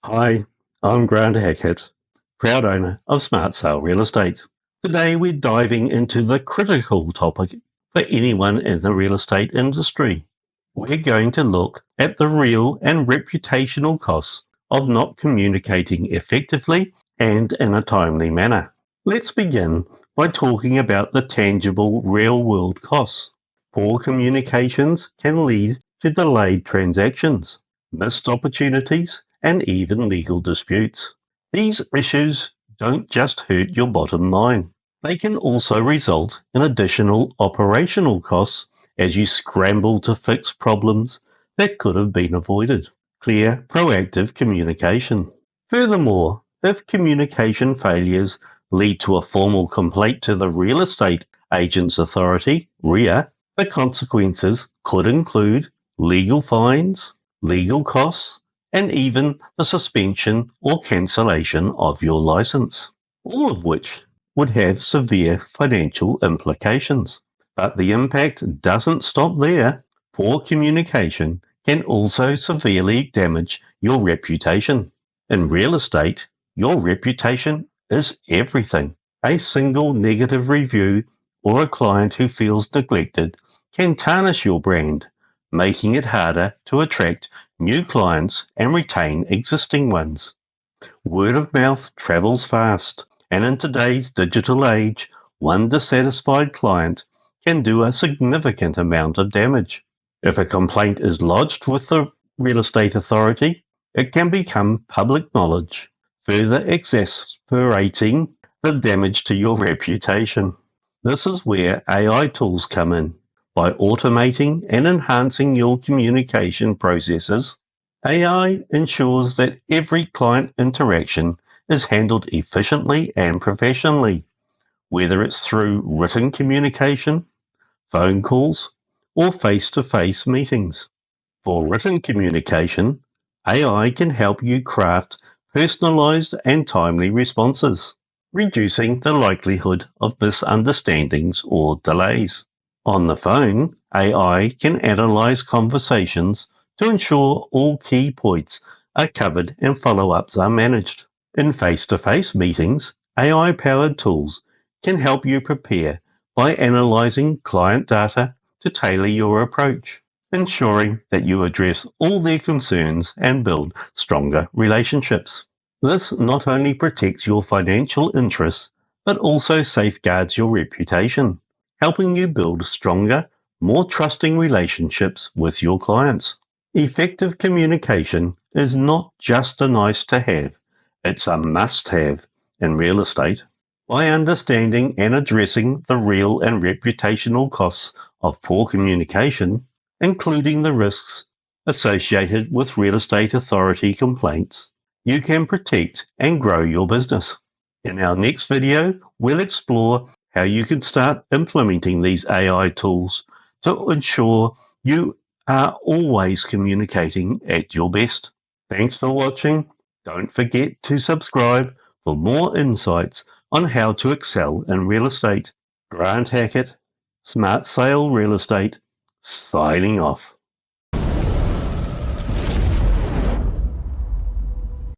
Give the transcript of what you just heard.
Hi, I'm Grant Hackett, proud owner of Smart Sale Real Estate. Today we're diving into the critical topic for anyone in the real estate industry. We're going to look at the real and reputational costs of not communicating effectively and in a timely manner. Let's begin by talking about the tangible real-world costs. Poor communications can lead to delayed transactions, missed opportunities, and even legal disputes. These issues don't just hurt your bottom line. They can also result in additional operational costs as you scramble to fix problems that could have been avoided. Clear, proactive communication. Furthermore, if communication failures lead to a formal complaint to the Real Estate Agents Authority, REA, the consequences could include legal fines, legal costs, and even the suspension or cancellation of your license, all of which would have severe financial implications. But the impact doesn't stop there. Poor communication can also severely damage your reputation. In real estate, your reputation is everything. A single negative review or a client who feels neglected can tarnish your brand, making it harder to attract new clients and retain existing ones. Word of mouth travels fast, and in today's digital age, one dissatisfied client can do a significant amount of damage. If a complaint is lodged with the real estate authority, it can become public knowledge, further exacerbating the damage to your reputation. This is where AI tools come in. By automating and enhancing your communication processes, AI ensures that every client interaction is handled efficiently and professionally, whether it's through written communication, phone calls, or face-to-face meetings. For written communication, AI can help you craft personalized and timely responses, reducing the likelihood of misunderstandings or delays. On the phone, AI can analyze conversations to ensure all key points are covered and follow-ups are managed. In face-to-face meetings, AI-powered tools can help you prepare by analyzing client data to tailor your approach, ensuring that you address all their concerns and build stronger relationships. This not only protects your financial interests, but also safeguards your reputation, helping you build stronger, more trusting relationships with your clients. Effective communication is not just a nice to have, it's a must have in real estate. By understanding and addressing the real and reputational costs of poor communication, including the risks associated with real estate authority complaints, you can protect and grow your business. In our next video, we'll explore how you can start implementing these AI tools to ensure you are always communicating at your best. Thanks for watching. Don't forget to subscribe for more insights on how to excel in real estate. Grant Hackett, Smart Sale Real Estate, signing off.